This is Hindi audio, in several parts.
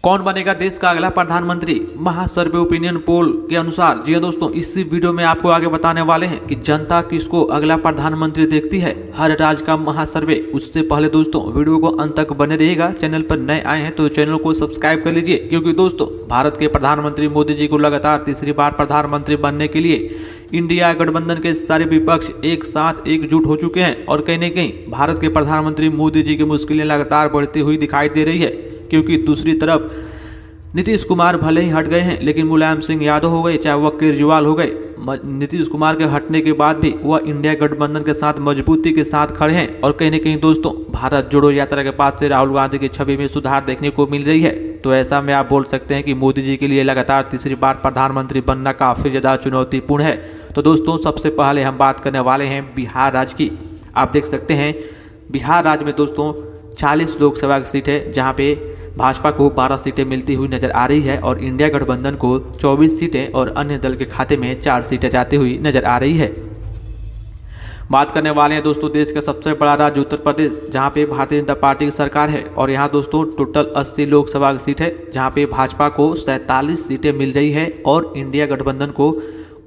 कौन बनेगा देश का अगला प्रधानमंत्री? महासर्वे ओपिनियन पोल के अनुसार जी हाँ दोस्तों, इसी वीडियो में आपको आगे बताने वाले हैं कि जनता किसको अगला प्रधानमंत्री देखती है। हर राज्य का महासर्वे। उससे पहले दोस्तों वीडियो को अंत तक बने रहिएगा। चैनल पर नए आए हैं तो चैनल को सब्सक्राइब कर लीजिए, क्योंकि दोस्तों भारत के प्रधानमंत्री मोदी जी को लगातार तीसरी बार प्रधानमंत्री बनने के लिए इंडिया गठबंधन के सारे विपक्ष एक साथ एकजुट हो चुके हैं और कहीं न कहीं भारत के प्रधानमंत्री मोदी जी की मुश्किलें लगातार बढ़ती हुई दिखाई दे रही है। क्योंकि दूसरी तरफ नीतीश कुमार भले ही हट गए हैं, लेकिन मुलायम सिंह यादव हो गए, चाहे वह केजरीवाल हो गए, नीतीश कुमार के हटने के बाद भी वह इंडिया गठबंधन के साथ मजबूती के साथ खड़े हैं। और कहीं न कहीं दोस्तों भारत जोड़ो यात्रा के बाद से राहुल गांधी की छवि में सुधार देखने को मिल रही है। तो ऐसा में आप बोल सकते हैं कि मोदी जी के लिए लगातार तीसरी बार प्रधानमंत्री बनना काफ़ी ज़्यादा चुनौतीपूर्ण है। तो दोस्तों सबसे पहले हम बात करने वाले हैं बिहार राज्य की। आप देख सकते हैं बिहार राज्य में दोस्तों 40 लोकसभा की सीट है, जहाँ पे भाजपा को 12 सीटें मिलती हुई नजर आ रही है और इंडिया गठबंधन को 24 सीटें और अन्य दल के खाते में 4 सीटें जाती हुई नजर आ रही है। बात करने वाले हैं दोस्तों देश का सबसे बड़ा राज्य उत्तर प्रदेश, जहां पे भारतीय जनता पार्टी की सरकार है और यहां दोस्तों टोटल 80 लोकसभा की सीट है, जहां पे भाजपा को 47 सीटें मिल रही है और इंडिया गठबंधन को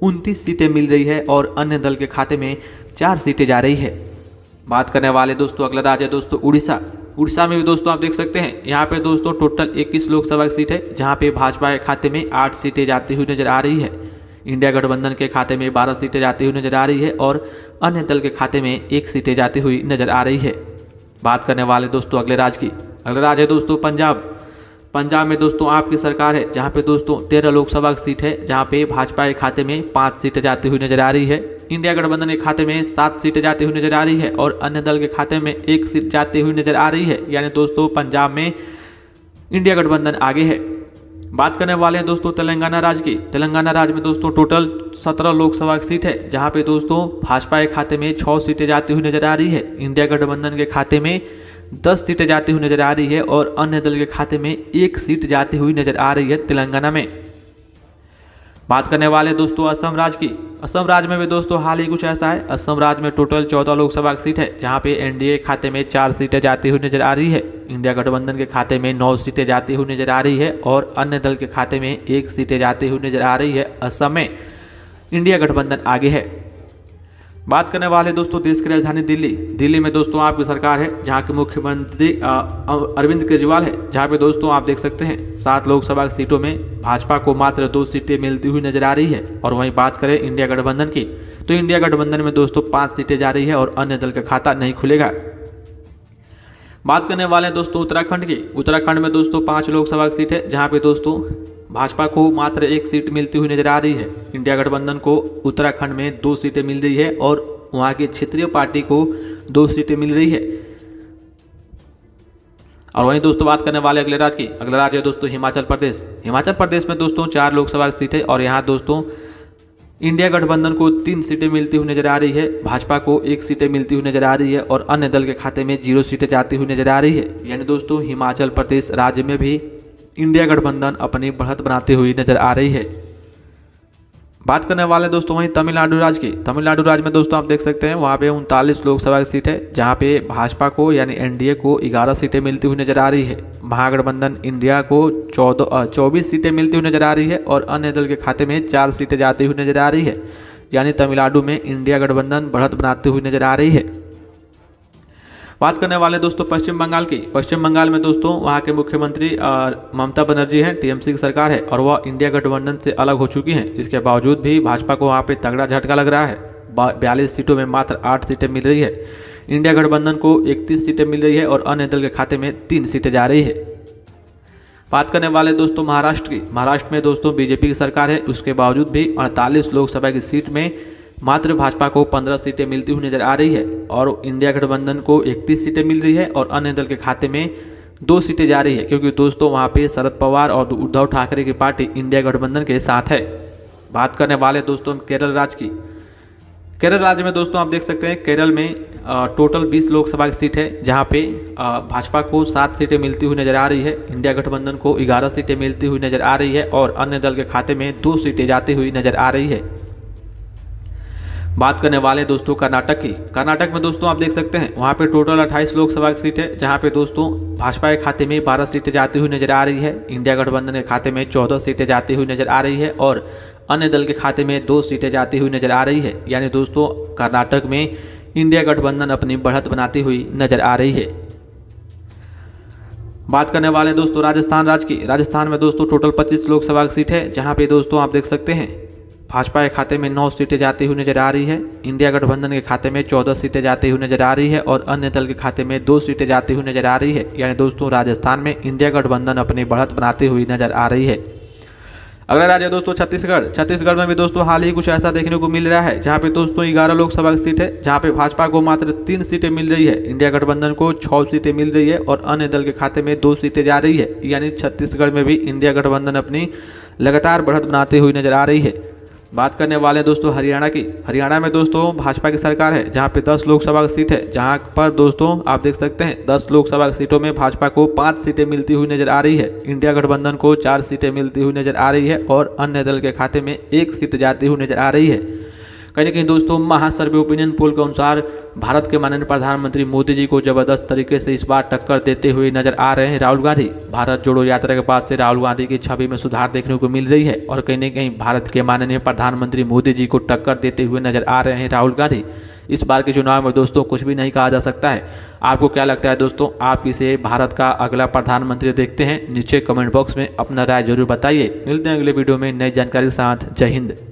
29 सीटें मिल रही है और अन्य दल के खाते में 4 सीटें जा रही है। बात करने वाले दोस्तों अगला राज्य है दोस्तों उड़ीसा। उड़ीसा में भी दोस्तों आप देख सकते हैं यहाँ पे दोस्तों टोटल 21 लोकसभा की सीट है, जहाँ पे भाजपा के खाते में 8 सीटें जाती हुई नजर आ रही है। इंडिया गठबंधन के खाते में 12 सीटें जाती हुई नजर आ रही है और अन्य दल के खाते में 1 सीटें जाती हुई नजर आ रही है। बात करने वाले दोस्तों अगले राज्य की। अगला राज्य है दोस्तों पंजाब। पंजाब में दोस्तों आपकी सरकार है, जहाँ पे दोस्तों 13 लोकसभा की सीट है, जहाँ पे भाजपा के खाते में 5 सीटें जाती हुई नजर आ रही है। इंडिया गठबंधन के खाते में 7 सीटें जाती हुई नजर आ रही है और अन्य दल के खाते में 1 सीट जाती हुई नजर आ रही है। यानी दोस्तों पंजाब में इंडिया गठबंधन आगे है। बात करने वाले हैं दोस्तों तेलंगाना राज्य की। तेलंगाना राज्य में दोस्तों टोटल 17 लोकसभा की सीट है, जहाँ पे दोस्तों भाजपा के खाते में 6 सीटें जाती हुई नजर आ रही है। इंडिया गठबंधन के खाते में 10 सीटें जाती हुई नजर आ रही है और अन्य दल के खाते में 1 सीट जाती हुई नजर आ रही है तेलंगाना में। बात करने वाले दोस्तों असम राज्य की। असम राज्य में भी दोस्तों हाल ही कुछ ऐसा है। असम राज्य में टोटल 14 लोकसभा की सीट है, जहां पे एनडीए खाते में 4 सीटें जाती हुई नजर आ रही है। इंडिया गठबंधन के खाते में 9 सीटें जाती हुई नजर आ रही है और अन्य दल के खाते में 1 सीटें जाती हुई नजर आ रही है। असम में इंडिया गठबंधन आगे है। बात करने वाले दोस्तों देश की राजधानी दिल्ली। दिल्ली में दोस्तों आपकी सरकार है, जहां के मुख्यमंत्री अरविंद केजरीवाल है, जहां पे दोस्तों आप देख सकते हैं 7 लोकसभा की सीटों में भाजपा को मात्र 2 सीटें मिलती हुई नजर आ रही है। और वहीं बात करें इंडिया गठबंधन की, तो इंडिया गठबंधन में दोस्तों 5 सीटें जा रही है और अन्य दल का खाता नहीं खुलेगा। बात करने वाले हैं दोस्तों उत्तराखंड की। उत्तराखंड में दोस्तों 5 लोकसभा की सीट है, जहाँ पे दोस्तों भाजपा को मात्र 1 सीट मिलती हुई नजर आ रही है। इंडिया गठबंधन को उत्तराखंड में 2 सीटें मिल रही है और वहां की क्षेत्रीय पार्टी को 2 सीटें मिल रही है। और वहीं दोस्तों बात करने वाले अगले राज्य की। अगला राज्य है दोस्तों हिमाचल प्रदेश। हिमाचल प्रदेश में दोस्तों 4 लोकसभा की सीट है और यहाँ दोस्तों इंडिया गठबंधन को 3 सीटें मिलती हुई नजर आ रही है, भाजपा को 1 सीटें मिलती हुई नजर आ रही है और अन्य दल के खाते में 0 सीटें जाती हुई नजर आ रही है। यानी दोस्तों हिमाचल प्रदेश राज्य में भी इंडिया गठबंधन अपनी बढ़त बनाती हुई नजर आ रही है। बात करने वाले दोस्तों वहीं तमिलनाडु राज्य की। तमिलनाडु राज्य में दोस्तों आप देख सकते हैं वहाँ पे 39 लोकसभा की सीट है, जहाँ पे भाजपा को यानी एनडीए को 11 सीटें मिलती हुई नजर आ रही है। महागठबंधन इंडिया को 24 सीटें मिलती हुई नजर आ रही है और अन्य दल के खाते में 4 सीटें जाती हुई नजर आ रही है। यानी तमिलनाडु में इंडिया गठबंधन बढ़त बनाती हुई नजर आ रही है। बात करने वाले दोस्तों पश्चिम बंगाल की। पश्चिम बंगाल में दोस्तों वहाँ के मुख्यमंत्री ममता बनर्जी हैं, टीएमसी की सरकार है और वह इंडिया गठबंधन से अलग हो चुकी हैं। इसके बावजूद भी भाजपा को वहाँ पे तगड़ा झटका लग रहा है। 42 सीटों में मात्र 8 सीटें मिल रही है। इंडिया गठबंधन को 31 सीटें मिल रही है और अन्य दल के खाते में 3 सीटें जा रही है। बात करने वाले दोस्तों महाराष्ट्र की। महाराष्ट्र में दोस्तों बीजेपी की सरकार है, उसके बावजूद भी 48 लोकसभा की सीट में मात्र भाजपा को 15 सीटें मिलती हुई नजर आ रही है और इंडिया गठबंधन को 31 सीटें मिल रही है और अन्य दल के खाते में 2 सीटें जा रही है, क्योंकि दोस्तों वहाँ पे शरद पवार और उद्धव ठाकरे की पार्टी इंडिया गठबंधन के साथ है। बात करने वाले दोस्तों केरल राज्य की। केरल राज्य में दोस्तों आप देख सकते हैं केरल में टोटल 20 लोकसभा की सीट है, जहाँ पे भाजपा को 7 सीटें मिलती हुई नजर आ रही है। इंडिया गठबंधन को 11 सीटें मिलती हुई नजर आ रही है और अन्य दल के खाते में 2 सीटें जाती हुई नजर आ रही है। बात करने वाले हैं दोस्तों कर्नाटक की। कर्नाटक में दोस्तों आप देख सकते हैं वहाँ पे टोटल 28 लोकसभा की सीट है, जहाँ पे दोस्तों भाजपा के खाते में 12 सीटें जाती हुई नजर आ रही है, इंडिया गठबंधन के खाते में 14 सीटें जाती हुई नजर आ रही है और अन्य दल के खाते में 2 सीटें जाती हुई नजर आ रही है। यानी दोस्तों कर्नाटक में इंडिया गठबंधन अपनी बढ़त बनाती हुई नजर आ रही है। बात करने वाले हैं दोस्तों राजस्थान राज्य की। राजस्थान में दोस्तों टोटल 25 लोकसभा की सीट है, जहाँ पे दोस्तों आप देख सकते हैं भाजपा के खाते में 9 सीटें जाती हुई नजर आ रही है, इंडिया गठबंधन के खाते में 14 सीटें जाती हुई नजर आ रही है और अन्य दल के खाते में 2 सीटें जाती हुई नजर आ रही है। यानी दोस्तों राजस्थान में इंडिया गठबंधन अपनी बढ़त बनाती हुई नजर आ रही है। अगला राज्य दोस्तों छत्तीसगढ़। छत्तीसगढ़ में भी दोस्तों हाल ही कुछ ऐसा देखने को मिल रहा है, जहाँ पे दोस्तों 11 लोकसभा की सीट है, जहाँ पे भाजपा को मात्र 3 सीटें मिल रही है, इंडिया गठबंधन को 6 सीटें मिल रही है और अन्य दल के खाते में 2 सीटें जा रही है। यानी छत्तीसगढ़ में भी इंडिया गठबंधन अपनी लगातार बढ़त बनाती हुई नजर आ रही है। बात करने वाले हैं दोस्तों हरियाणा की। हरियाणा में दोस्तों भाजपा की सरकार है, जहां पे 10 लोकसभा की सीट है, जहां पर दोस्तों आप देख सकते हैं 10 लोकसभा की सीटों में भाजपा को 5 सीटें मिलती हुई नजर आ रही है, इंडिया गठबंधन को 4 सीटें मिलती हुई नजर आ रही है और अन्य दल के खाते में 1 सीट जाती हुई नजर आ रही है। कहीं ना कहीं दोस्तों महासर्वे ओपिनियन पोल के अनुसार भारत के माननीय प्रधानमंत्री मोदी जी को जबरदस्त तरीके से इस बार टक्कर देते हुए नजर आ रहे हैं राहुल गांधी। भारत जोड़ो यात्रा के बाद से राहुल गांधी की छवि में सुधार देखने को मिल रही है और कहीं ना कहीं भारत के माननीय प्रधानमंत्री मोदी जी को टक्कर देते हुए नजर आ रहे हैं राहुल गांधी। इस बार के चुनाव में दोस्तों कुछ भी नहीं कहा जा सकता है। आपको क्या लगता है दोस्तों, आप इसे भारत का अगला प्रधानमंत्री देखते हैं? नीचे कमेंट बॉक्स में अपना राय जरूर बताइए। मिलते हैं अगले वीडियो में नई जानकारी के साथ। जय हिंद।